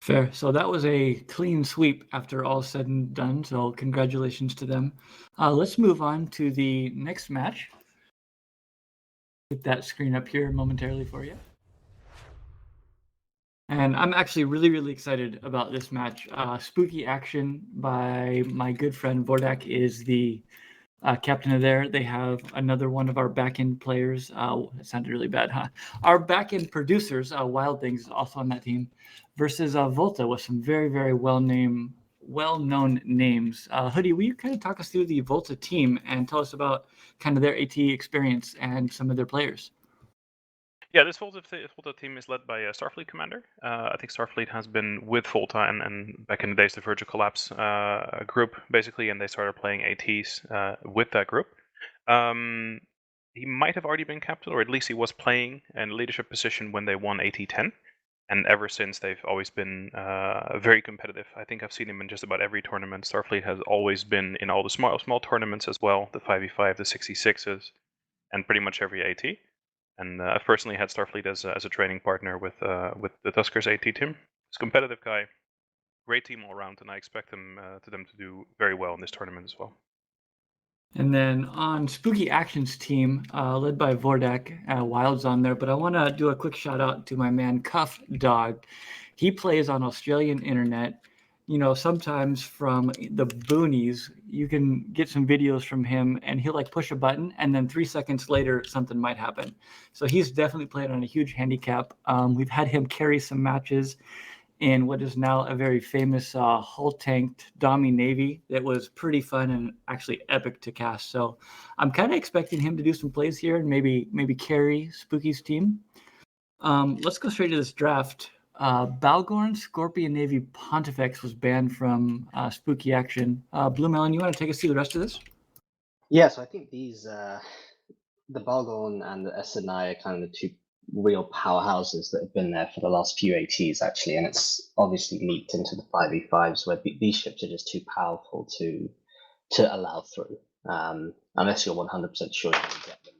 Fair. So that was a clean sweep after all said and done. So congratulations to them. Let's move on to the next match. Get that screen up here momentarily for you. And I'm actually really excited about this match. Spooky Action by my good friend Vordak is the captain of there. They have another one of our back-end players. It sounded really bad, huh? Our back-end producers, Wild Things, is also on that team, versus Volta with some very well-known names. Hoodie, will you kind of talk us through the Volta team and tell us about kind of their AT experience and some of their players? Yeah, this Volta team is led by Starfleet Commander. I think Starfleet has been with Volta and back in the days the Virgin Collapse group, basically, and they started playing ATs with that group. He might have already been captain, or at least he was playing in a leadership position when they won AT10. And ever since, they've always been very competitive. I think I've seen him in just about every tournament. Starfleet has always been in all the small tournaments as well, the 5v5, the 66s, and pretty much every AT. And I've personally had Starfleet as a training partner with the Tuskers AT team. He's a competitive guy, great team all around, and I expect them to do very well in this tournament as well. And then on Spooky Actions team, led by Vordak, Wild's on there, but I want to do a quick shout out to my man Cuff Dog. He plays on Australian internet. You know, sometimes from the boonies, you can get some videos from him and he'll like push a button and then 3 seconds later, something might happen. So he's definitely played on a huge handicap. We've had him carry some matches in what is now a very famous hull tanked Dami Navy that was pretty fun and actually epic to cast. So I'm kind of expecting him to do some plays here and maybe carry Spooky's team. Let's go straight to this draft. Balgorn Scorpion Navy Pontifex was banned from Spooky Action. Blue Melon, you want to take us through the rest of this? Yeah, so I think these, the Balgorn and the SNI are kind of the two real powerhouses that have been there for the last few ATs, actually, and it's obviously leaked into the 5v5s where these ships are just too powerful to allow through, unless you're 100% sure you can get them.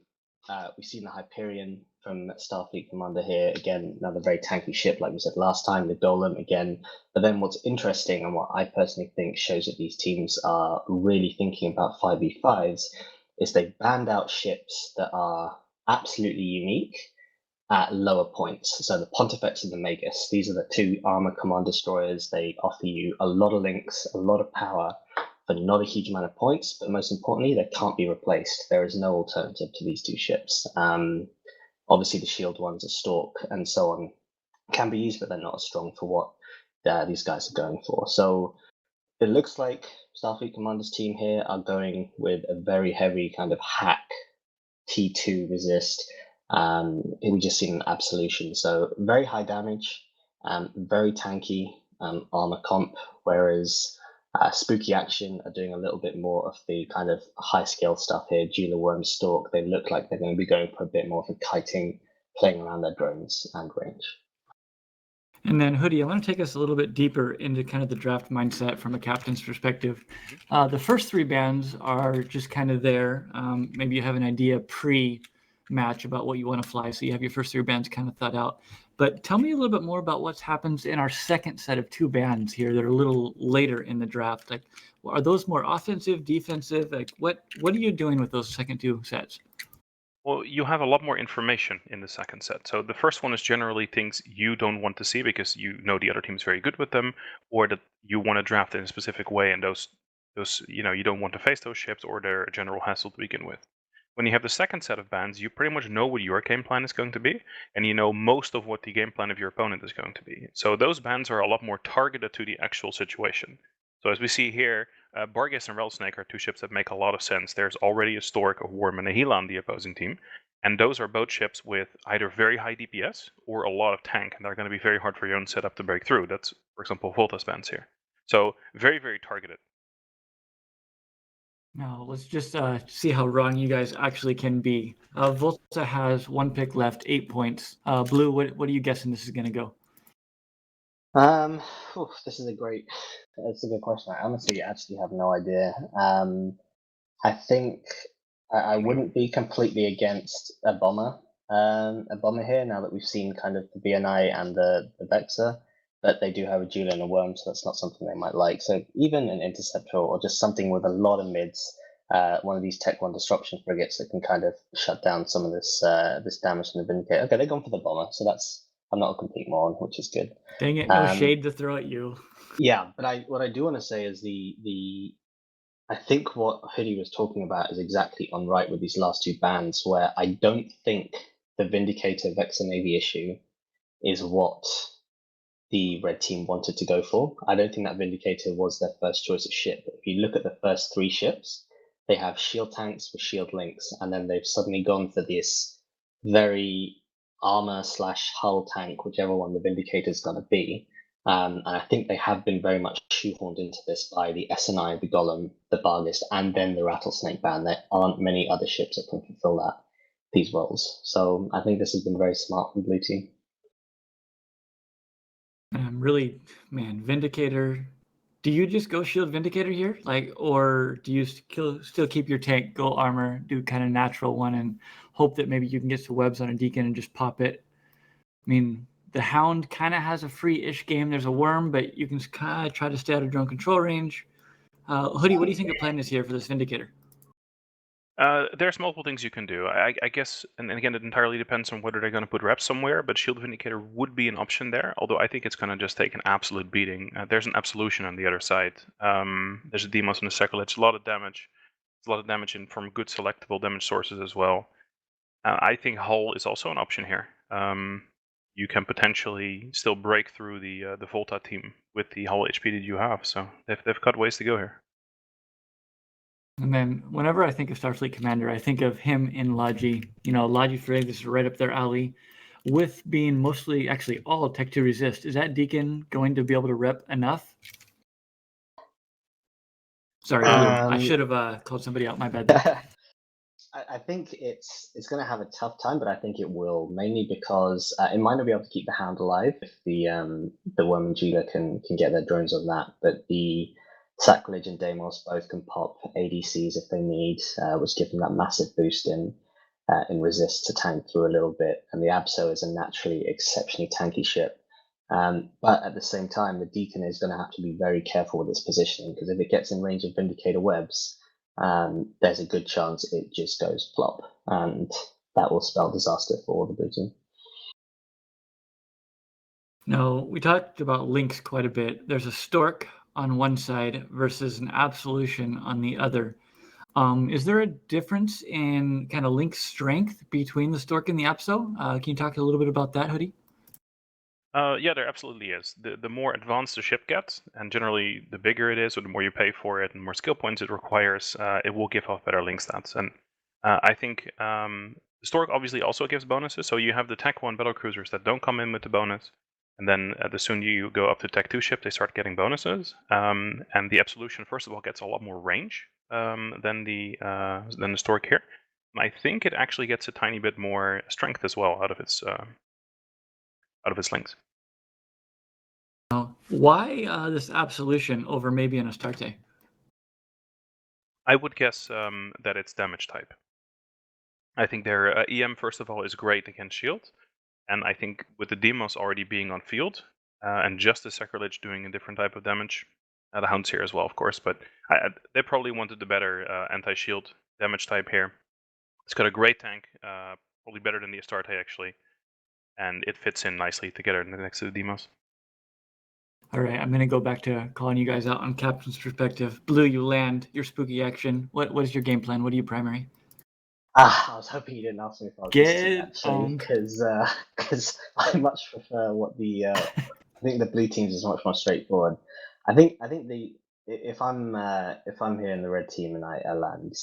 We've seen the Hyperion from Starfleet Commander here, again, another very tanky ship, like we said last time, the Golem again. But then what's interesting and what I personally think shows that these teams are really thinking about 5v5s is they've banned out ships that are absolutely unique at lower points. So the Pontifex and the Magus, these are the two armor command destroyers. They offer you a lot of links, a lot of power, for not a huge amount of points, but most importantly, they can't be replaced. There is no alternative to these two ships. Obviously, the shield ones, a Stork, and so on, can be used, but they're not as strong for what these guys are going for. So it looks like Starfleet Commander's team here are going with a very heavy kind of hack T2 resist. We just seen an absolution, so very high damage, very tanky armor comp, whereas Spooky Action are doing a little bit more of the kind of high scale stuff here. Jeweler Worm Stalk, they look like they're going to be going for a bit more of a kiting, playing around their drones and range. And then Hoodie, I want to take us a little bit deeper into kind of the draft mindset from a captain's perspective. The first three bands are just kind of there. Maybe you have an idea pre-match about what you want to fly, so you have your first three bands kind of thought out. But tell me a little bit more about what happens in our second set of two bands here that are a little later in the draft. Like, are those more offensive, defensive? Like, what are you doing with those second two sets? Well, you have a lot more information in the second set. So the first one is generally things you don't want to see because you know the other team is very good with them, or that you want to draft in a specific way, and those you don't want to face those ships, or they're a general hassle to begin with. When you have the second set of bands, you pretty much know what your game plan is going to be, and you know most of what the game plan of your opponent is going to be. So those bands are a lot more targeted to the actual situation. So as we see here, Barghest and Rattlesnake are two ships that make a lot of sense. There's already a Stork, a Worm, and a Gila on the opposing team, and those are both ships with either very high DPS or a lot of tank, and they're going to be very hard for your own setup to break through. That's, for example, Volta's bands here. So very targeted. Now, let's just see how wrong you guys actually can be. Volta has one pick left, 8 points. Blue, what are you guessing this is going to go? This is that's a good question. I honestly actually have no idea. I think I wouldn't be completely against a bomber here now that we've seen kind of the BNI and the Vexor. but they do have a Julia and a Worm, so that's not something they might like. So even an Interceptor or just something with a lot of mids, one of these Tech 1 Disruption frigates that can kind of shut down some of this this damage from the Vindicator. Okay, they're gone for the Bomber, so I'm not a complete moron, which is good. Dang it, no shade to throw at you. Yeah, but what I do want to say is I think what Hoodie was talking about is exactly on right with these last two bans, where I don't think the Vindicator Vexor Navy issue is what the red team wanted to go for. I don't think that Vindicator was their first choice of ship. If you look at the first three ships, they have shield tanks with shield links, and then they've suddenly gone for this very armor/hull tank, whichever one the Vindicator's going to be. And I think they have been very much shoehorned into this by the SNI, the Golem, the Barghest, and then the Rattlesnake ban. There aren't many other ships that can fulfill these roles. So I think this has been very smart from Blue Team. Really, man, Vindicator. Do you just go shield Vindicator here, or do you still keep your tank, go armor, do kind of natural one, and hope that maybe you can get some webs on a Deacon and just pop it? I mean, the Hound kind of has a free-ish game. There's a Worm, but you can kind of try to stay out of drone control range. Hoodie, what do you think the plan is here for this Vindicator? There's multiple things you can do. I guess, and again, it entirely depends on whether they're going to put reps somewhere, but Shield Vindicator would be an option there, although I think it's going to just take an absolute beating. There's an Absolution on the other side. There's a Demos and a Sacrilege. A lot of damage. There's a lot of damage from good selectable damage sources as well. I think Hull is also an option here. You can potentially still break through the V0LTA team with the Hull HP that you have, so they've got ways to go here. And then whenever I think of Starfleet Commander, I think of him in Logi. Logi Frig, this is right up their alley. With being mostly, actually all Tech 2 resist, is that Deacon going to be able to rep enough? Sorry, I should have called somebody out. My bad. I think it's going to have a tough time, but I think it will, mainly because it might not be able to keep the Hound alive if the Worm and Julia can get their drones on that, but the Sacrilege and Deimos both can pop ADCs if they need, which give them that massive boost in resist to tank through a little bit. And the Abso is a naturally exceptionally tanky ship. But at the same time, the Deacon is going to have to be very careful with its positioning, because if it gets in range of Vindicator webs, there's a good chance it just goes plop, and that will spell disaster for the Blue Team. Now, we talked about links quite a bit. There's a Stork on one side versus an Absolution on the other. Is there a difference in kind of link strength between the Stork and the Abso? Can you talk a little bit about that, Hoodie? Yeah, there absolutely is. The more advanced the ship gets, and generally the bigger it is, or the more you pay for it, and more skill points it requires, it will give off better link stats. And I think the Stork obviously also gives bonuses. So you have the Tech 1 battle cruisers that don't come in with the bonus, and then the soon you go up to Tech 2 ship, they start getting bonuses. And the Absolution, first of all, gets a lot more range than the Stork here. And I think it actually gets a tiny bit more strength as well out of its links. Why this Absolution over maybe an Astarte? I would guess that it's damage type. I think their EM, first of all, is great against shield. And I think with the Demos already being on field, and just the Sacrilege doing a different type of damage, the Hound's here as well, of course, but they probably wanted the better anti-shield damage type here. It's got a great tank, probably better than the Astarte, actually. And it fits in nicely together next to the Demos. All right, I'm going to go back to calling you guys out on Captain's perspective. Blue, you land your spooky action. What is your game plan? What are you primary? I was hoping you didn't ask me if I was Get actually, because I much prefer what the I think the Blue Teams is much more straightforward. I think if I'm here in the red team and I land,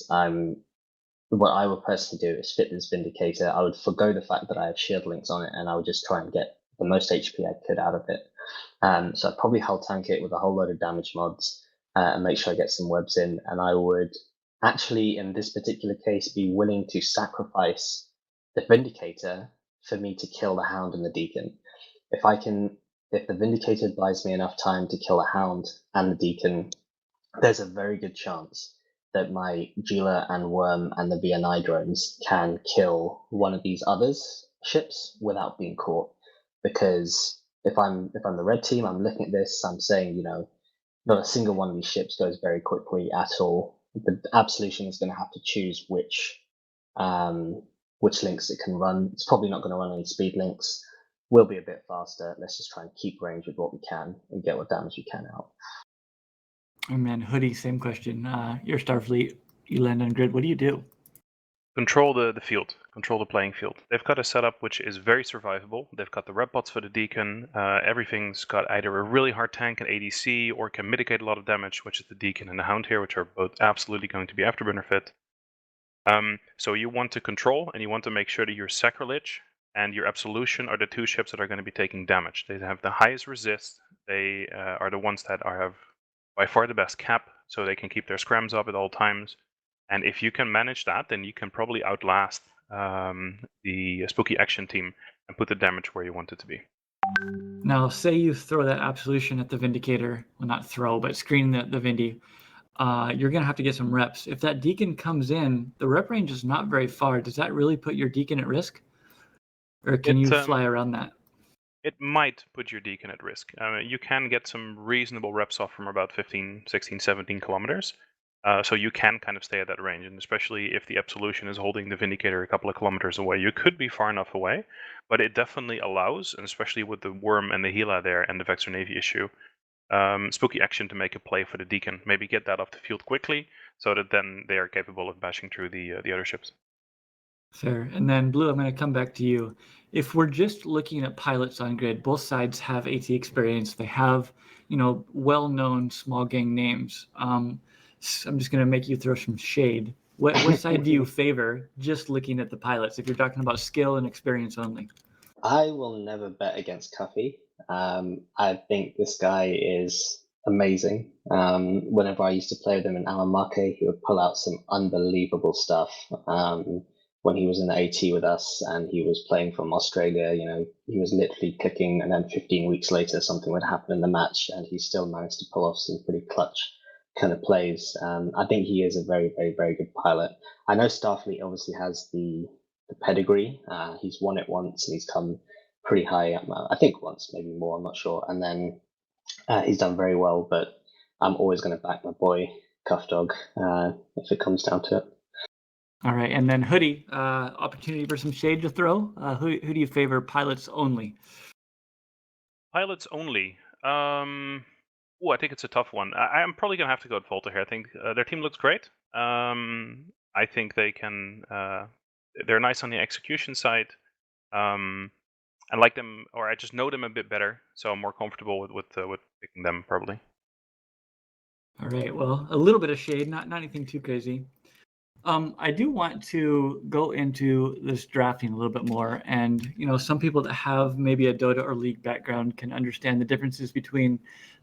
what I would personally do is fit this Vindicator. I would forgo the fact that I have shield links on it, and I would just try and get the most HP I could out of it. So I'd probably hull tank it with a whole load of damage mods and make sure I get some webs in. And I would actually, in this particular case, be willing to sacrifice the Vindicator for me to kill the Hound and the Deacon. If the Vindicator buys me enough time to kill the Hound and the Deacon, there's a very good chance that my Gila and Worm and the VNI drones can kill one of these others ships without being caught, because if I'm the red team, I'm looking at this, I'm saying, not a single one of these ships goes very quickly at all. The Absolution is going to have to choose which links it can run. It's probably not going to run any speed links. We'll be a bit faster. Let's just try and keep range with what we can and get what damage we can out. And then Hoodie, same question. Your Starfleet, you land on grid. What do you do? Control the field, control the playing field. They've got a setup which is very survivable. They've got the red bots for the Deacon. Everything's got either a really hard tank and ADC or can mitigate a lot of damage, which is the Deacon and the Hound here, which are both absolutely going to be afterburner fit. So you want to control and you want to make sure that your Sacrilege and your Absolution are the two ships that are going to be taking damage. They have the highest resist. They are the ones that have by far the best cap, so they can keep their scrams up at all times. And if you can manage that, then you can probably outlast the Spooky Action team and put the damage where you want it to be. Now, say you throw that Absolution at the Vindicator. Well, not throw, but screen the Vindy. You're going to have to get some reps. If that Deacon comes in, the rep range is not very far. Does that really put your Deacon at risk? Or can you fly around that? It might put your Deacon at risk. You can get some reasonable reps off from about 15, 16, 17 kilometers. So you can kind of stay at that range, and especially if the Absolution is holding the Vindicator a couple of kilometers away, you could be far enough away, but it definitely allows, and especially with the Worm and the Gila there and the Vector Navy issue, Spooky Action to make a play for the Deacon. Maybe get that off the field quickly, so that then they are capable of bashing through the other ships. Fair. And then Blue, I'm going to come back to you. If we're just looking at pilots on grid, both sides have AT experience. They have, well-known small gang names. I'm just going to make you throw some shade. What side do you favor just looking at the pilots if you're talking about skill and experience only? I will never bet against Cuffy. I think this guy is amazing. Whenever I used to play with him in Alamake, he would pull out some unbelievable stuff. When he was in the AT with us and he was playing from Australia, he was literally clicking, and then 15 weeks later, something would happen in the match, and he still managed to pull off some pretty clutch kind of plays. I think he is a very, very, very good pilot. I know Starfleet obviously has the pedigree. He's won it once and he's come pretty high up. I think once, maybe more, I'm not sure. And then he's done very well, but I'm always going to back my boy Cuff Dog if it comes down to it. All right, and then Hoodie, opportunity for some shade to throw. Who do you favor, pilots only? Pilots only. I think it's a tough one. I'm probably going to have to go with V0LTA here. I think their team looks great. I think they can. They're nice on the execution side. I like them, or I just know them a bit better, so I'm more comfortable with picking them probably. All right. Well, a little bit of shade, not anything too crazy. I do want to go into this drafting a little bit more, and some people that have maybe a Dota or League background can understand the differences between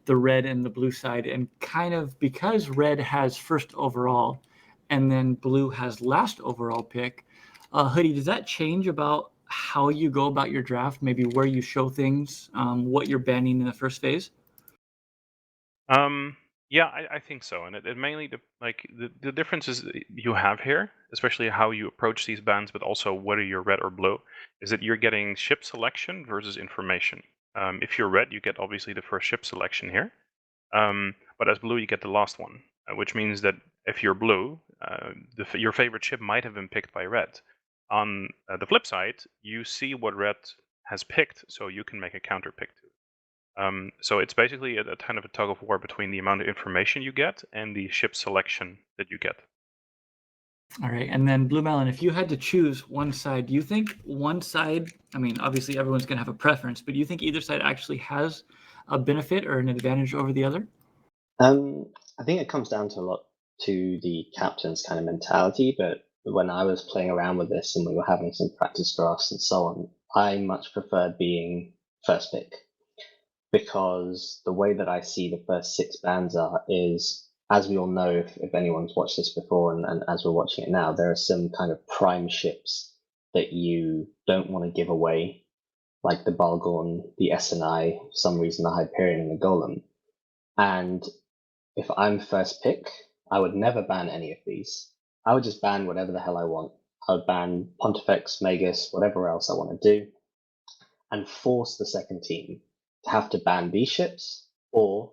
the red and the blue side, and kind of because red has first overall, and then blue has last overall pick. Hoodie, does that change about how you go about your draft? Maybe where you show things, what you're banning in the first phase? Yeah, I think so, and it mainly the differences you have here, especially how you approach these bans, but also whether you're red or blue, is that you're getting ship selection versus information. If you're red, you get obviously the first ship selection here, but as blue, you get the last one, which means that if you're blue, your favorite ship might have been picked by red. On the flip side, you see what red has picked, so you can make a counter pick to it. So it's basically a kind of a tug of war between the amount of information you get and the ship selection that you get. All right, and then Blue Melon, if you had to choose one side, do you think one side, I mean, obviously everyone's going to have a preference, but do you think either side actually has a benefit or an advantage over the other? I think it comes down to a lot to the captain's kind of mentality, but when I was playing around with this and we were having some practice drafts and so on, I much preferred being first pick, because the way that I see the first 6 bans is, as we all know, if anyone's watched this before and as we're watching it now, there are some kind of prime ships that you don't want to give away, like the Balgorn, the SNI, for some reason the Hyperion and the Golem. And if I'm first pick, I would never ban any of these. I would just ban whatever the hell I want. I would ban Pontifex, Magus, whatever else I want to do, and force the second team have to ban these ships or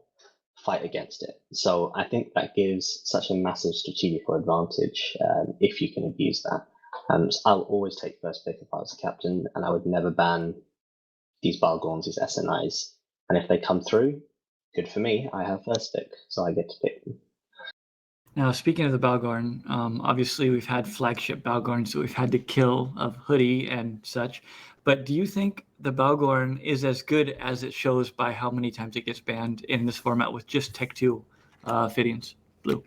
fight against it. So I think that gives such a massive strategical advantage if you can abuse that. So I'll always take first pick if I was a captain, and I would never ban these Balgorns, these SNIs. And if they come through, good for me. I have first pick, so I get to pick them. Now, speaking of the Balgorn, obviously we've had flagship Balgorns that we've had to kill of Hoodie and such. But do you think the Balgorn is as good as it shows by how many times it gets banned in this format with just Tech 2 fittings? Blue.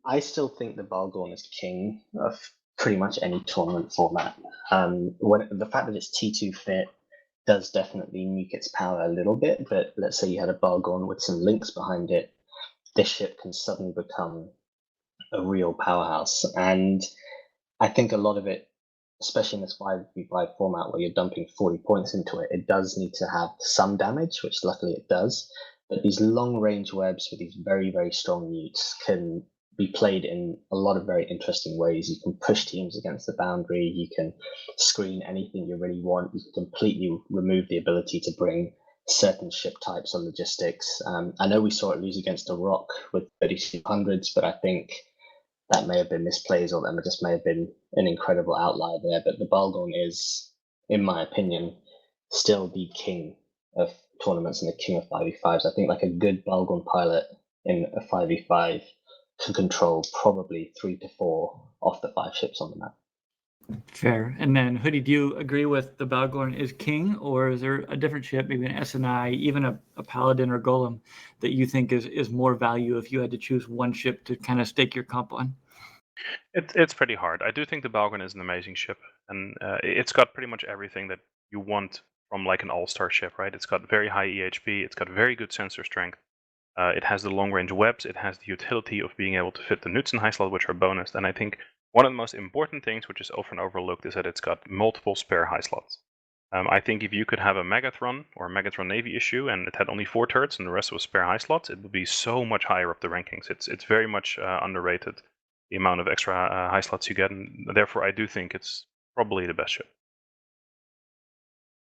I still think the Balgorn is king of pretty much any tournament format. When the fact that it's T2 fit does definitely nuke its power a little bit, but let's say you had a Balgorn with some links behind it, this ship can suddenly become a real powerhouse. And I think a lot of it, especially in this 5v5 format where you're dumping 40 points into it, it does need to have some damage, which luckily it does. But these long range webs with these very, very strong nukes can be played in a lot of very interesting ways. You can push teams against the boundary, you can screen anything you really want, you can completely remove the ability to bring certain ship types or logistics. I know we saw it lose against a rock with 3200s, but I think that may have been misplays or that just may have been an incredible outlier there. But the Balgorn is, in my opinion, still the king of tournaments and the king of 5v5s. I think like a good Balgorn pilot in a 5v5 can control probably 3 to 4 off the 5 ships on the map. Fair. And then, Hoodie, do you agree with the Balgorn is king, or is there a different ship, maybe an SNI, even a Paladin or Golem, that you think is more value if you had to choose one ship to kind of stake your comp on? It's pretty hard. I do think the Balgorn is an amazing ship, and it's got pretty much everything that you want from like an all-star ship, right? It's got very high EHP, it's got very good sensor strength, it has the long-range webs, it has the utility of being able to fit the Newts in high slot, which are bonus, and I think one of the most important things, which is often overlooked, is that it's got multiple spare high slots. I think if you could have a Megatron or a Megatron Navy issue and it had only 4 turrets and the rest was spare high slots, it would be so much higher up the rankings. It's very much underrated, the amount of extra high slots you get, and therefore I do think it's probably the best ship.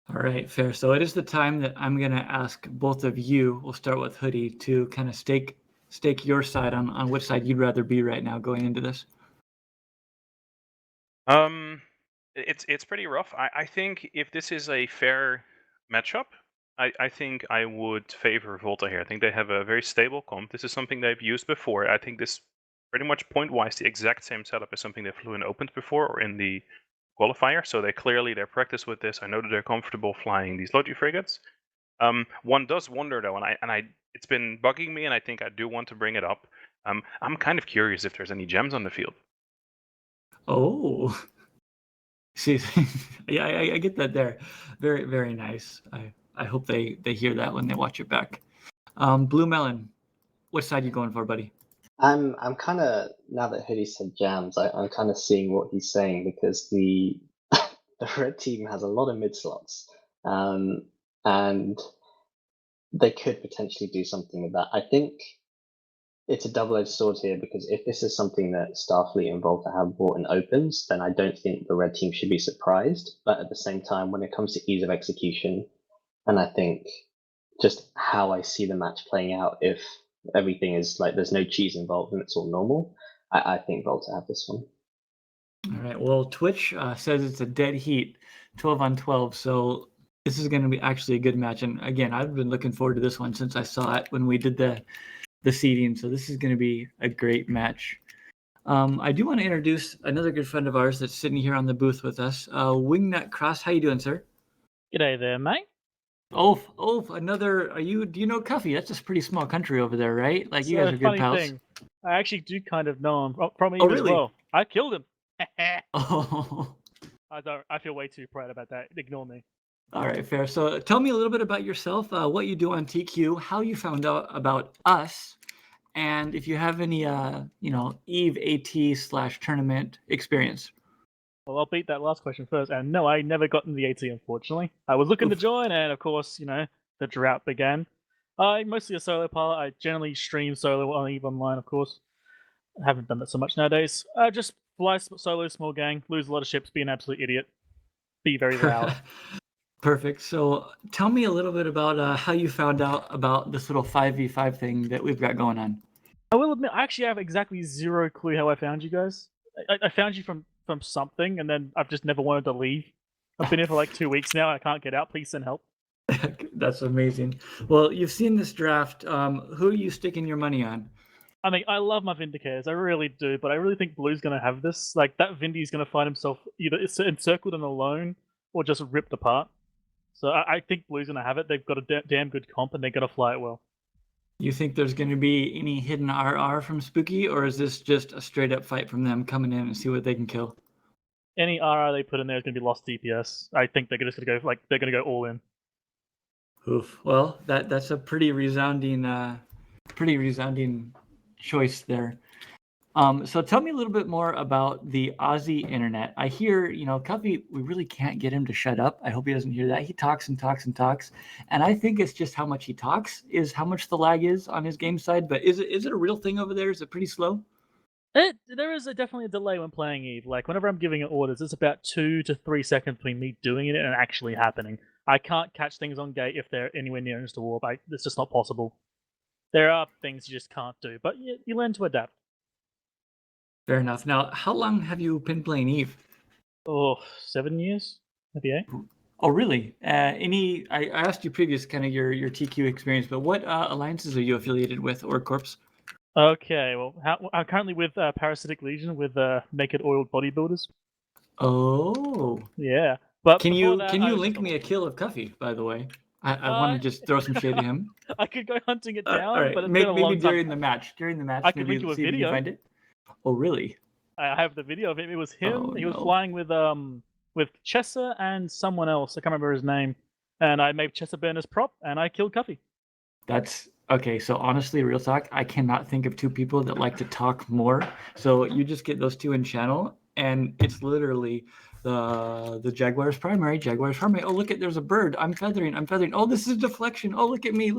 All right, fair. So it is the time that I'm going to ask both of you, we'll start with Hoodie, to kind of stake your side on which side you'd rather be right now going into this. It's pretty rough. I think if this is a fair matchup, I think I would favor Volta here. I think they have a very stable comp. This is something they've used before. I think this pretty much point-wise the exact same setup as something they flew in Opens before or in the qualifier. So they practice with this. I know that they're comfortable flying these Logi frigates. One does wonder though, and it's been bugging me, and I think I do want to bring it up. I'm kind of curious if there's any gems on the field. Oh, see, yeah, I get that there. Very, very nice. I hope they hear that when they watch it back. Blue Melon, which side you going for, buddy? I'm kind of, now that Hoodie said jams, I'm kind of seeing what he's saying, because the the red team has a lot of mid slots, and they could potentially do something with that. I think it's a double-edged sword here, because if this is something that Starfleet and Volta have brought in opens, then I don't think the red team should be surprised. But at the same time, when it comes to ease of execution, and I think just how I see the match playing out, if everything is like there's no cheese involved and it's all normal, I think Volta have this one. All right. Well, Twitch says it's a dead heat, 12 on 12. So this is going to be actually a good match. And again, I've been looking forward to this one since I saw it when we did the seeding. So this is going to be a great match. I do want to introduce another good friend of ours that's sitting here on the booth with us, Wingnut Cross. How you doing, sir? G'day there, mate. Another. Do you know Cuffy? That's a pretty small country over there, right? Like you guys are good Funny pals. thing, I actually do kind of know him from him Oh, as really? well. I killed him. Oh. I feel way too proud about that. Ignore me. All right, fair. So tell me a little bit about yourself, what you do on TQ, how you found out about us, and if you have any, Eve AT / tournament experience. Well, I'll beat that last question first. And no, I never got in the AT, unfortunately. I was looking to Oof. join, and of course, the drought began. I'm mostly a solo pilot. I generally stream solo on Eve Online, of course. I haven't done that so much nowadays. Just fly solo, small gang, lose a lot of ships, be an absolute idiot, be very loud. Perfect. So tell me a little bit about how you found out about this little 5v5 thing that we've got going on. I will admit, I actually have exactly zero clue how I found you guys. I found you from something, and then I've just never wanted to leave. I've been here for like 2 weeks now. I can't get out. Please send help. That's amazing. Well, you've seen this draft. Who are you sticking your money on? I mean, I love my Vindicators, I really do, but I really think Blue's going to have this. Like, that Vindy's going to find himself either encircled and alone, or just ripped apart. So I think Blue's going to have it. They've got a damn good comp, and they're going to fly it well. You think there's going to be any hidden RR from Spooky, or is this just a straight up fight from them coming in and see what they can kill? Any RR they put in there is going to be lost DPS. I think they're just going to go they're going to go all in. Oof. Well, that's a pretty resounding choice there. So tell me a little bit more about the Aussie internet. I hear, Cuffy, we really can't get him to shut up. I hope he doesn't hear that. He talks and talks and talks. And I think it's just how much he talks is how much the lag is on his game side. But is it a real thing over there? Is it pretty slow? There is definitely a delay when playing Eve. Like, whenever I'm giving it orders, it's about 2 to 3 seconds between me doing it and actually happening. I can't catch things on gate if they're anywhere near insta warp. It's just not possible. There are things you just can't do, but you learn to adapt. Fair enough. Now, how long have you been playing Eve? Oh, 7 years? Maybe 8? Oh, really? I asked you previous kind of your TQ experience, but what alliances are you affiliated with or corps? Okay, well, I'm currently with Parasitic Legion with Naked Oiled Bodybuilders. Oh. Yeah. But can you that, link me a kill of Cuffy, by the way? I want to just throw some shade at him. I could go hunting it down, all right. but it's been a long time. during the match. I could link you a see video. If you can find it. Oh, really? I have the video of him. It was him. Oh, he was flying with Chessa and someone else. I can't remember his name. And I made Chessa burn as prop, and I killed Cuffy. That's okay. So honestly, real talk, I cannot think of two people that like to talk more. So you just get those two in channel, and it's literally the Jaguar's primary. Oh, look at there's a bird. I'm feathering. Oh, this is deflection. Oh, look at me.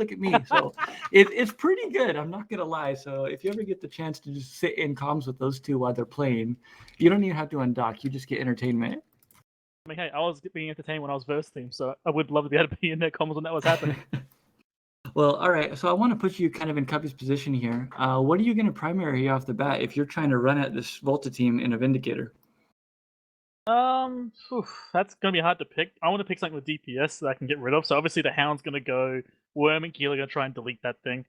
So it's pretty good. I'm not gonna lie. So if you ever get the chance to just sit in comms with those two while they're playing, you don't even have to undock. You just get entertainment. I mean, hey, I was being entertained when I was verse team, so I would love to be able to be in their comms when that was happening. Well, all right. So I want to put you kind of in Cuppy's position here. What are you going to primary off the bat if you're trying to run at this V0LTA team in a Vindicator? That's going to be hard to pick. I want to pick something with DPS that I can get rid of. So obviously the Hound's going to go. Worm and Keel are going to try and delete that thing.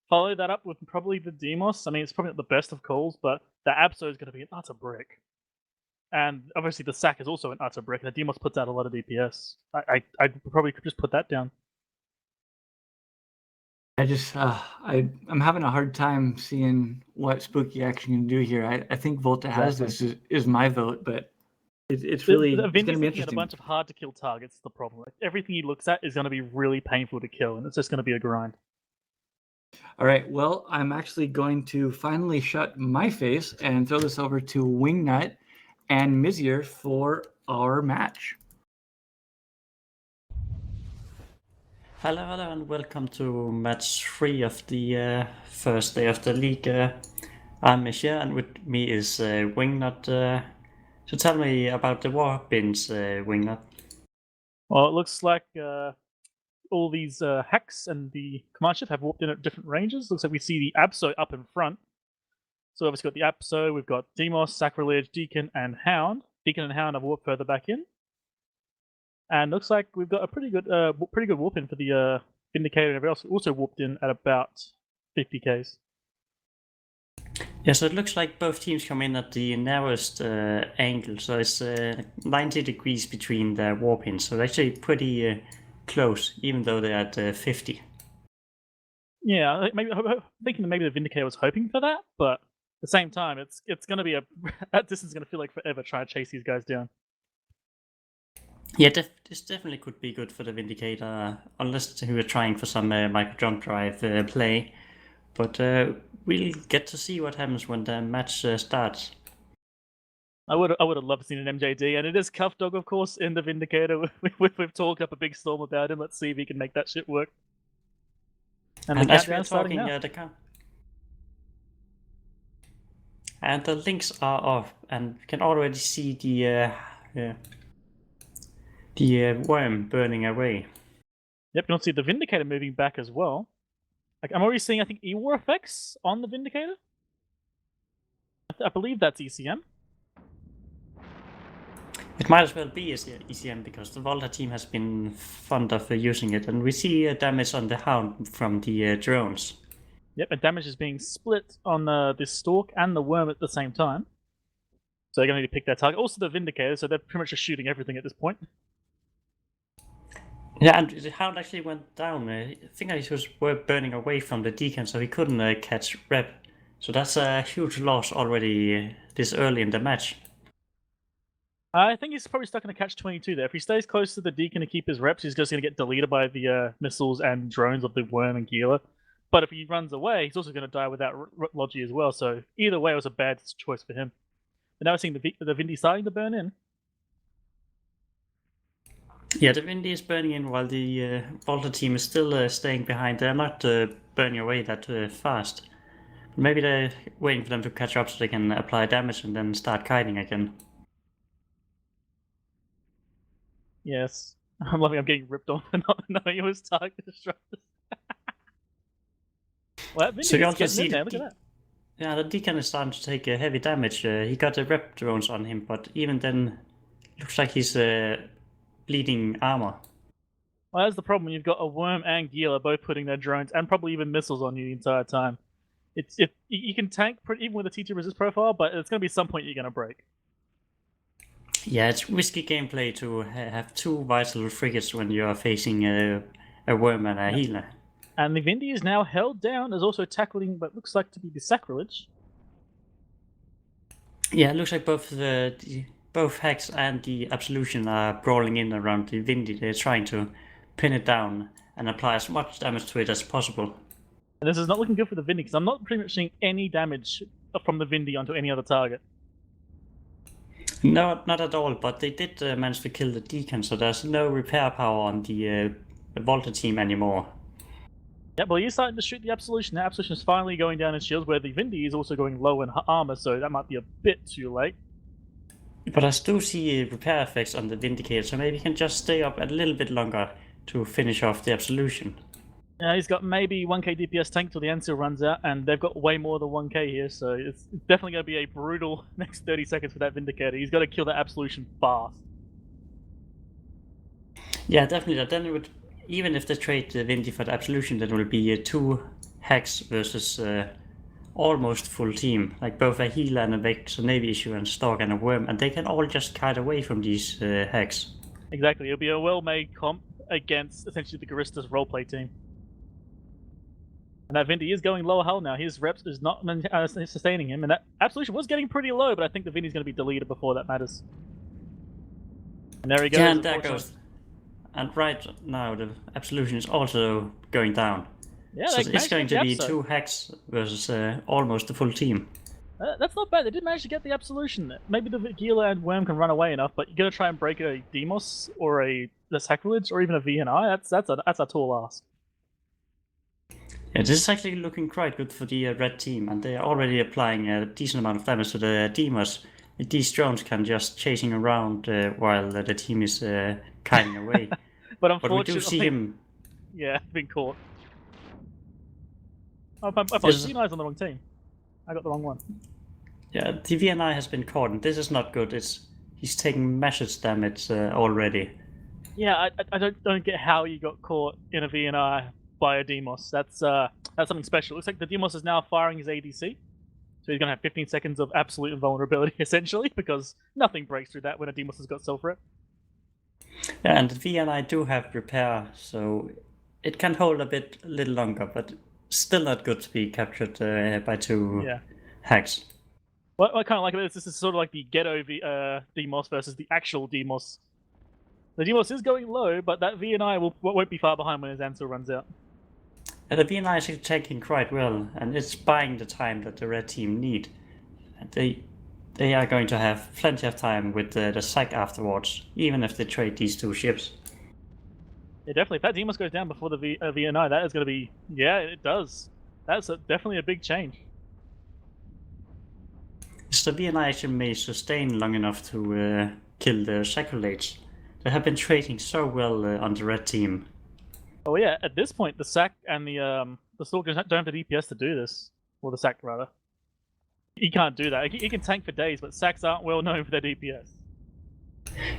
Follow that up with probably the Demos. I mean, it's probably not the best of calls, but the Absol is going to be an utter brick. And obviously the Sack is also an utter brick, and the Demos puts out a lot of DPS. I'd probably just put that down. I just, I'm having a hard time seeing what Spooky actually can do here. I think VOLTA has this is my vote, but it's really it's going to be interesting. At a bunch of hard to kill targets is the problem. Like, everything he looks at is going to be really painful to kill, and it's just going to be a grind. All right, well, I'm actually going to finally shut my face and throw this over to Wingnut and Mizier for our match. Hello, and welcome to match 3 of the first day of the league. I'm Mizier, and with me is Wingnut. So tell me about the war bins, Wingnut. Well, it looks like all these hacks and the command ship have warped in at different ranges. Looks like we see the Abso up in front. So obviously got the Abso, we've got Demos, Sacrilege, Deacon, and Hound. Deacon and Hound have warped further back in. And looks like we've got a pretty good warp in for the Vindicator, and everybody else also warped in at about 50Ks. Yeah, so it looks like both teams come in at the narrowest angle, so it's 90 degrees between the warp ins, so they're actually pretty close, even though they're at 50. Yeah, thinking that maybe the Vindicator was hoping for that, but at the same time, it's going to be that distance is going to feel like forever trying to chase these guys down. Yeah, this definitely could be good for the Vindicator, unless we were trying for some micro jump drive play. But we'll get to see what happens when the match starts. I would have loved to see an MJD, and it is Cuff Dog, of course, in the Vindicator. We've talked up a big storm about him. Let's see if he can make that shit work. And the countdown's starting now. And the links are off, and you can already see the The worm burning away. Yep, you can see the Vindicator moving back as well. Like, I'm already seeing, I think, E-War effects on the Vindicator. I believe that's ECM. It might as well be ECM because the V0LTA team has been fond of using it, and we see damage on the Hound from the drones. Yep, and damage is being split on the Stalk and the Worm at the same time. So they're going to need to pick their target. Also the Vindicator, so they're pretty much just shooting everything at this point. Yeah, and the Hound actually went down. I think he was burning away from the Deacon, so he couldn't catch rep. So that's a huge loss already this early in the match. I think he's probably stuck in a catch-22 there. If he stays close to the Deacon to keep his reps, he's just going to get deleted by the missiles and drones of the Worm and Gila. But if he runs away, he's also going to die without Logi as well. So either way, it was a bad choice for him. But now we're seeing the Vindy starting to burn in. Yeah, the Vindy is burning in while the V0LTA team is still staying behind. They're not burning away that fast. Maybe they're waiting for them to catch up so they can apply damage and then start kiting again. Yes. I'm loving I'm getting ripped off and not knowing it was target destructors. Well, that So you Vindy's also getting see in there, look at that. Yeah, the Deacon is starting to take heavy damage. He got the rep drones on him, but even then, looks like he's bleeding armor. Well, that's the problem when you've got a Worm and Gila both putting their drones and probably even missiles on you the entire time. You can tank even with a T2 resist profile, but it's going to be some point you're going to break. Yeah, it's risky gameplay to have two vital frigates when you are facing a Worm and a healer. And the Vindy is now held down, is also tackling what looks like to be the sacrilege. Yeah, it looks like both Hex and the Absolution are brawling in around the Vindy. They're trying to pin it down and apply as much damage to it as possible. And this is not looking good for the Vindy, because I'm not pretty much seeing any damage from the Vindy onto any other target. No, not at all, but they did manage to kill the Deacon, so there's no repair power on the V0LTA team anymore. Yeah, well, he's starting to shoot the Absolution. The Absolution is finally going down in shields, where the Vindy is also going low in armor, so that might be a bit too late. But I still see repair effects on the Vindicator, so maybe he can just stay up a little bit longer to finish off the Absolution. Yeah, he's got maybe 1k DPS tank till the Ensil runs out, and they've got way more than 1k here, so it's definitely going to be a brutal next 30 seconds for that Vindicator. He's got to kill that Absolution fast. Yeah, definitely. Then it would, even if they trade the Vindy for the Absolution, then it will be 2 Hex versus almost full team, like both a healer and a Vex, a Navy issue and Stalk and a Worm, and they can all just kite away from these Hex. Exactly, it'll be a well-made comp against essentially the Garistas roleplay team. And that Vindy is going lower hull now. His reps is not sustaining him, and that Absolution was getting pretty low, but I think the Vindy's going to be deleted before that matters. And there he goes. Yeah, and there goes. And right now the Absolution is also going down. Yeah, so it's going to be 2 Hex versus almost the full team. That's not bad. They did manage to get the Absolution. Maybe the Gila and Worm can run away enough, but you're going to try and break a Demos or the Sacrilege or even a VNI. That's a tall ask. Yeah, this is actually looking quite good for the red team, and they are already applying a decent amount of damage to the Demos. These drones can just chasing around while the team is kiting away. But unfortunately, we do see him. Yeah, being caught. Oh, my VNI's on the wrong team. I got the wrong one. Yeah, the VNI has been caught, and this is not good. He's taking massive damage already. Yeah, I don't get how you got caught in a VNI by a Demos. That's something special. Looks like the Demos is now firing his ADC. So he's going to have 15 seconds of absolute invulnerability, essentially, because nothing breaks through that when a Demos has got self-rep. Yeah, and the VNI do have repair, so it can hold a little longer, but still not good to be captured by 2 Hex. What I kind of like about this is sort of like the ghetto Demos versus the actual Demos. The Demos is going low, but that VNI won't be far behind when his answer runs out. And the VNI is actually taking quite well, and it's buying the time that the red team need. They are going to have plenty of time with the Psych afterwards, even if they trade these 2 ships. Yeah, definitely. If that Demos goes down before the VNI, that is going to be... Yeah, it does. That's definitely a big change. So the VNI actually may sustain long enough to kill the Sacrilege. They have been trading so well on the red team. Oh yeah, at this point, the sack and the stalkers don't have the DPS to do this, or the sack rather. He can't do that. He can tank for days, but sacks aren't well known for their DPS.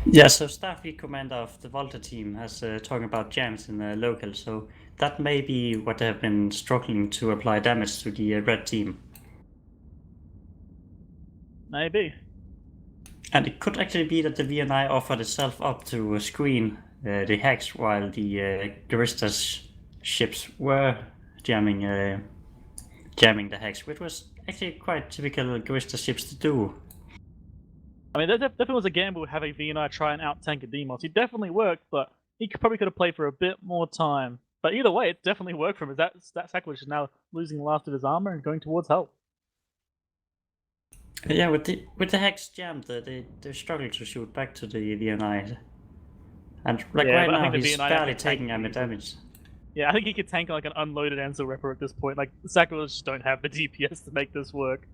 Yeah, so Staff League Commander of the V0LTA team has talking about jams in the local, so that may be what they have been struggling to apply damage to the red team. Maybe. And it could actually be that the VNI offered itself up to screen the hacks while the Garista's ships were jamming the hacks, which was actually quite typical Garista ships to do. I mean, there definitely was a gamble to have a VNI try and out-tank a Demos. It definitely worked, but he probably could have played for a bit more time. But either way, it definitely worked for him. That Sackless is now losing the last of his armor and going towards help. Yeah, with the hacks jammed, they struggle to shoot back to the VNI. And like Yeah, right but I now, think the he's VNI barely can tank taking any easily. damage. Yeah, I think he could tank like an unloaded Ansel Ripper at this point. Like, the Sackless just don't have the DPS to make this work.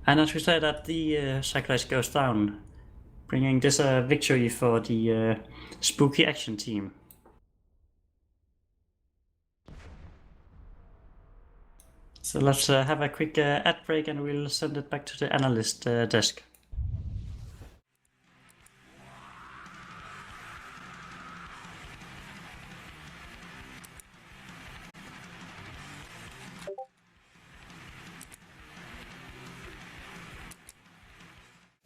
And as we said, that the Sacrifice goes down, bringing this victory for the Spooky Action team. So let's have a quick ad break and we'll send it back to the analyst desk.